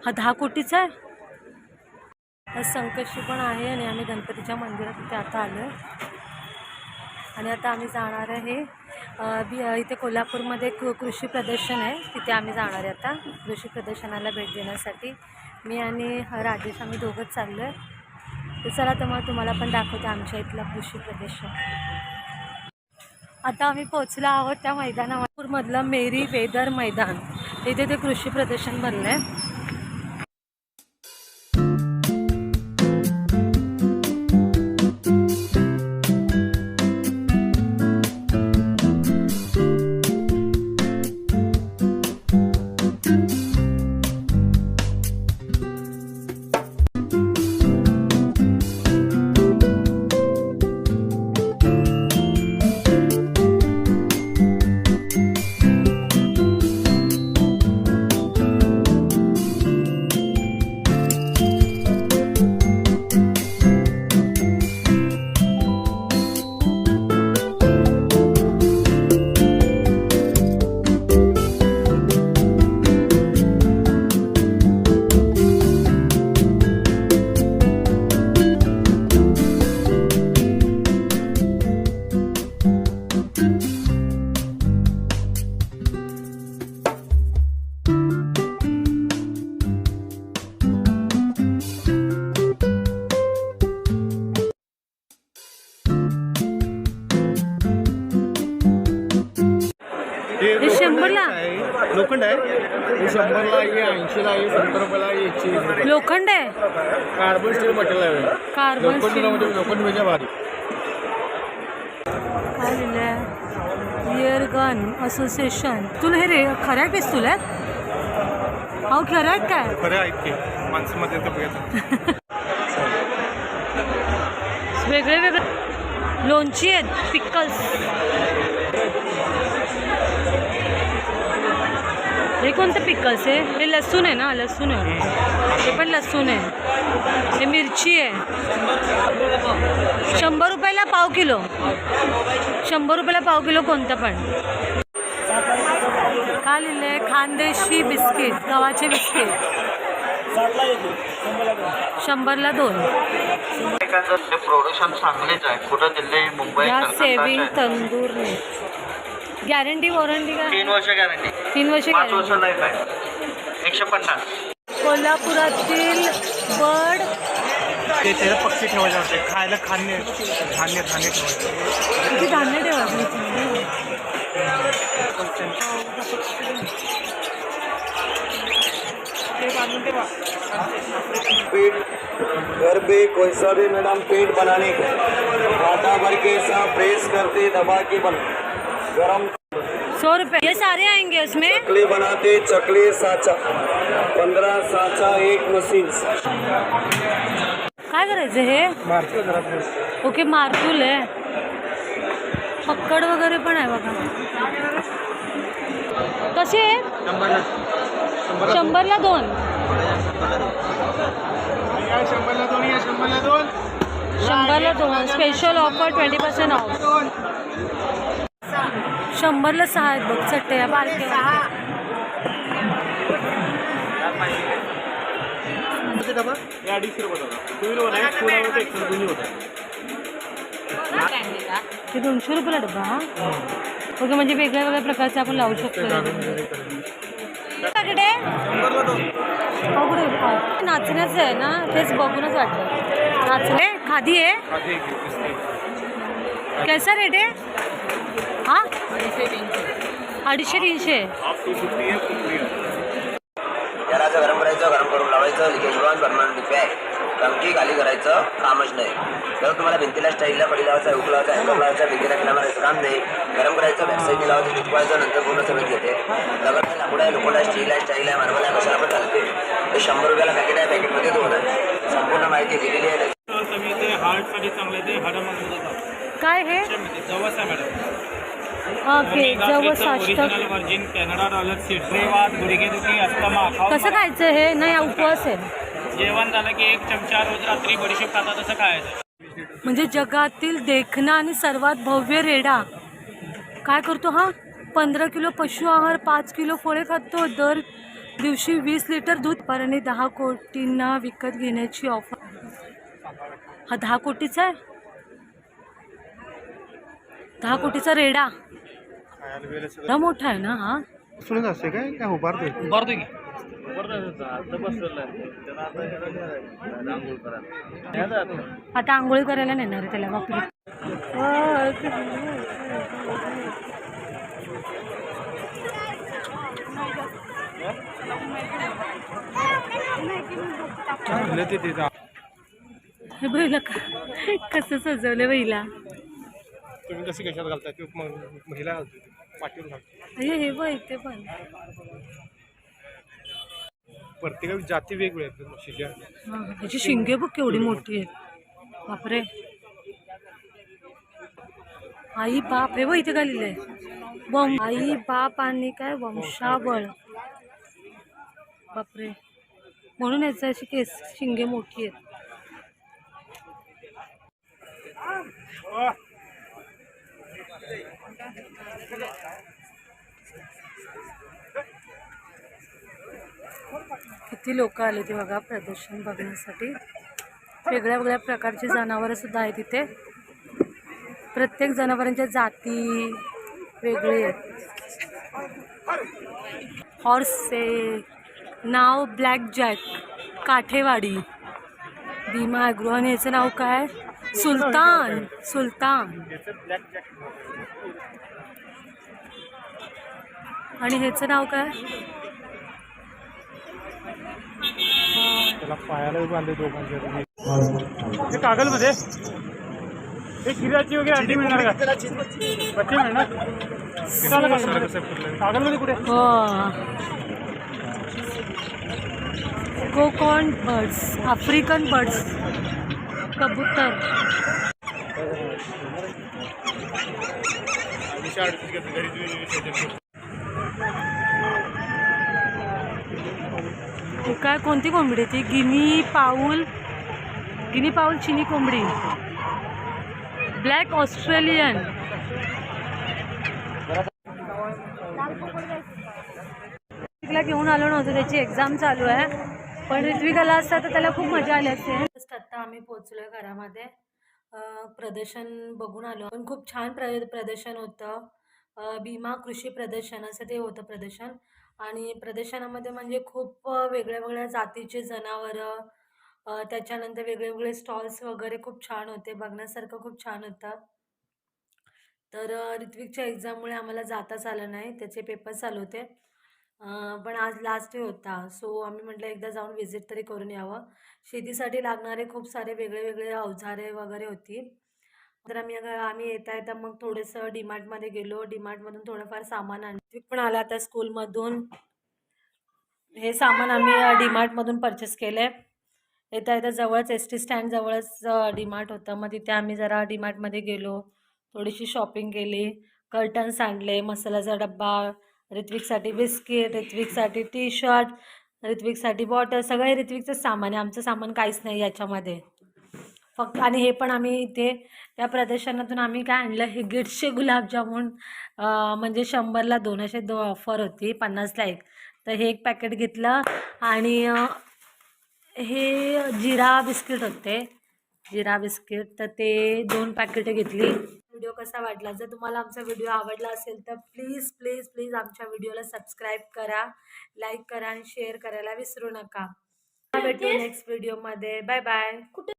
हा 10 कोटीचा आहे. हा संकष्टी पण आहे आणि आम्ही गणपतीच्या मंदिरात तिथे आता आलो. आणि आता आम्ही जाणार आहे इथे कोल्हापूरमध्ये कृषी प्रदर्शन आहे, तिथे आम्ही जाणार आहे आता कृषी प्रदर्शनाला भेट देण्यासाठी. मी आणि राजेश आम्ही दोघंच चाललो आहे. तर चला तर मग तुम्हाला पण दाखवते आमच्या इथलं कृषी प्रदर्शन. आता आम्ही पोहोचलो आहोत त्या मैदानामधलं मेरी वेदर मैदान. इथे ते कृषी प्रदर्शन भरलं आहे. हे 100ला लोखंड आहे. 100ला आहे, 80ला आहे, 70 रुपयाला आहे, 120 रुपये. लोखंड आहे. कार्बन स्टील मटेरियल आहे. Carbon steel. लोखंड म्हणजे भारी. काय लिहिलं आहे? Year gun association. तुला हे खऱ्या पिस्तूल आहेत? अहो खरं आहेत काय? खरं आहे की माणसामध्ये तर बघायचं. वेगळे वेगळे लोणची आहेत, पिकल्स. हे कोणतं पिकल्स आहे? हे लसूण आहे ना? लसूण आहे. हे पण लसूण आहे. हे मिरची आहे. 100 रुपयाला पाव किलो. 100 रुपयाला पाव किलो कोणतं पण. काय लिहिलं आहे? खानदेशी बिस्किट, गव्हाचे बिस्किट 100ला 2. प्रोडक्शन चांगलेच आहे. कुठं दिल्ली, मुंबई, या सेविंग तंदूर ने गॅरंटी वॉरंटी का? 3 वर्ष गॅरंटी. 3 वर्ष 5 वर्ष गॅरंटी. लाईफ आहे. 150. कोल्हापुरातील बर्ड ते पक्षी ठेवायचे होते. खायला धान्य ठेवायचं. किती धान्य ठेवायचं. पेट घर पे कोई सा भी मैडम पेट बनाने का आटा भर के ऐसा प्रेस करते दबा के बन गरम 100 रुपये. ये सारे आएंगे उसमें. चकले बनाते चकले साचा 15 साचा एक मशीन. काय करायचं हे? ओके मारतूल आहे. पक्कड वगैरे पण आहे बघा. कसे आहे? 100ला 2. 100ला 2. Special offer 20% off. 100ला 6 आहेत बघ चट्टे या बारके. ते 200 रुपयाला डबा. हा ओके, म्हणजे वेगळ्या वेगळ्या प्रकारचे आपण लावू शकतो. नाचण्याचं आहे ना, तेच बघूनच वाटलं. नाचणे खादी आहे. कैसा रेट आहे हा? 250-300. गॅराचं गरम करायचं, गरम करून लावायचं. लिकेज बंद, परमनंट पॅक. टंकी खाली करायचं कामच नाही. जर तुम्हाला भिंतीला स्टाईलला पडी लावायचा, हुक लावायचा, हँगर लावायचा, भिंतीला किल्ला मारायचं काम नाही. गरम करायचं, बॅकसाईडने लावायचं, चिटकवायचं, नंतर पूर्ण सगळं घेते. दगड आहे, लाकूड आहे, लोखंड आहे, स्टील आहे, स्टाईल आहे, मार्बल आहे, कशाला पण चालते. ते 100 रुपयाला पॅकेट आहे. पॅकेटमध्ये 2 आहे. संपूर्ण माहिती दिलेली आहे. हार्टसाठी चांगलं आहे. ते हाडामध्ये काय हे? जवस आहे मॅडम. ओके जवस ओरिजिनल व्हर्जिन कॅनडा डॉलर सीड्रेवात गुडघेदुखी अस्थमा. कसं खायचं हे? नाही उपवास आहे. जेवण झालं की 1 चमचा रोज रात्री बडीशेप खाता तसं खायचं. म्हणजे जगातील देखणा आणि सर्वात भव्य रेडा काय करतो हा? 15 किलो पशु आहार, 5 किलो फळे खातो, दर दिवशी 20 लिटर दूध परने 10 कोटींना विकत घेण्याची ऑफर. हा 10 कोटीचा आहे. 10 कोटीचा रेडा हा मोठा आहे ना हा. सुनत असते काय उभारते उभारतो की आता आंघोळी करायला नेणार आहे त्याला. बापरे. हे बघितलं का कसं सजवलं बैला. तुम्ही कशी कशात घालताय ते महिला घालते पाठीवर घालते. अरे हे बघ इथे पण प्रत्येक जाती वेगवेगळ्या आहेत म्हशीच्या. हा, ह्याची शिंगे बघ केवढी मोठी आहेत. बापरे. आई बाप हे बघ इथे घालेलं आहे. आई बाप आणि काय वंशावळ. बापरे. म्हणून याचं अशी केस शिंगे मोठी आहेत. किती लोक आले ते बघा प्रदर्शन बघण्यासाठी. वेगळ्या वेगळ्या प्रकारची जनावरं सुद्धा आहेत इथे. प्रत्येक जनावरांच्या जाती वेगळे आहेत. हॉर्स आहे. नाव black jack Kathewadi Bhima agro. आणि याचं नाव काय सुलतान. सुलतान. आणि ह्याचं नाव काय त्याला पायाला बांधले दोघांच्या. ते कागलमध्ये एक हिराची वगैरे अंडी मिळणार का? बच्चे मिळणार कागलमध्ये कुठे? कोकॉन बर्ड्स आफ्रिकन बर्ड्स कबूतर. काय कोणती कोंबडी ती? गिनी पाऊल. गिनी पाऊल चिनी कोंबडी. Black Australian. ऋत्विकला घेऊन आलो नव्हतं त्याची एक्झाम चालू आहे. पण ऋत्विकाला असता तर त्याला खूप मजा आली असते. आत्ता आम्ही पोहोचलोय घरामध्ये. प्रदर्शन बघून आलो. पण खूप छान प्रदर्शन होतं. भीमा कृषी प्रदर्शन असं ते होतं प्रदर्शन. आणि प्रदर्शनामध्ये म्हणजे खूप वेगळ्या वेगळ्या जातीचे जनावरं. त्याच्यानंतर वेगळे वेगळे स्टॉल्स वगैरे खूप छान होते. बघण्यासारखं खूप छान होतं. तर ऋत्विकच्या एक्झाममुळे आम्हाला जाताच आलं नाही. त्याचे पेपर चालू होते. पण आज लास्ट डे होता. सो आम्ही म्हटलं एकदा जाऊन व्हिजिट तरी करून यावं. शेतीसाठी लागणारे खूप सारे वेगळे वेगळे अवजारे वगैरे होती. तर आम्ही येता मग थोडंसं डीमार्टमध्ये गेलो. डीमार्टमधून थोडंफार सामान आणलं. ऋत्विक पण आला आता स्कूलमधून. हे सामान आम्ही डीमार्टमधून परचेस केलं आहे. येता जवळच ST स्टँड जवळच डीमार्ट होतं. मग तिथे आम्ही जरा डीमार्टमध्ये गेलो. थोडीशी शॉपिंग केली. कर्टन्स आणले. मसाल्याचा डब्बा. ऋत्विकसाठी बिस्किट. ऋत्विकसाठी T-शर्ट. ऋत्विकसाठी बॉटल. सगळे ऋत्विकचंच सामान आहे. आमचं सामान काहीच नाही याच्यामध्ये फक्त. आणि हे पण आम्ही इथे त्या प्रदर्शनातून आम्ही काय आणलं हे गिट्सचे गुलाबजामुन. म्हणजे 100ला 2 असे ऑफर होती. 50ला 1. तर हे एक पॅकेट घेतलं. आणि हे जिरा बिस्किट होते. जिरा बिस्किट तर ते 2 पॅकेटं घेतली. व्हिडिओ कसा वाटला? जर तुम्हाला आमचा व्हिडिओ आवडला असेल तर प्लीज प्लीज प्लीज आमच्या व्हिडिओला सबस्क्राईब करा, लाईक करा आणि शेअर करायला विसरू नका. भेटू नेक्स्ट व्हिडिओमध्ये. Bye bye.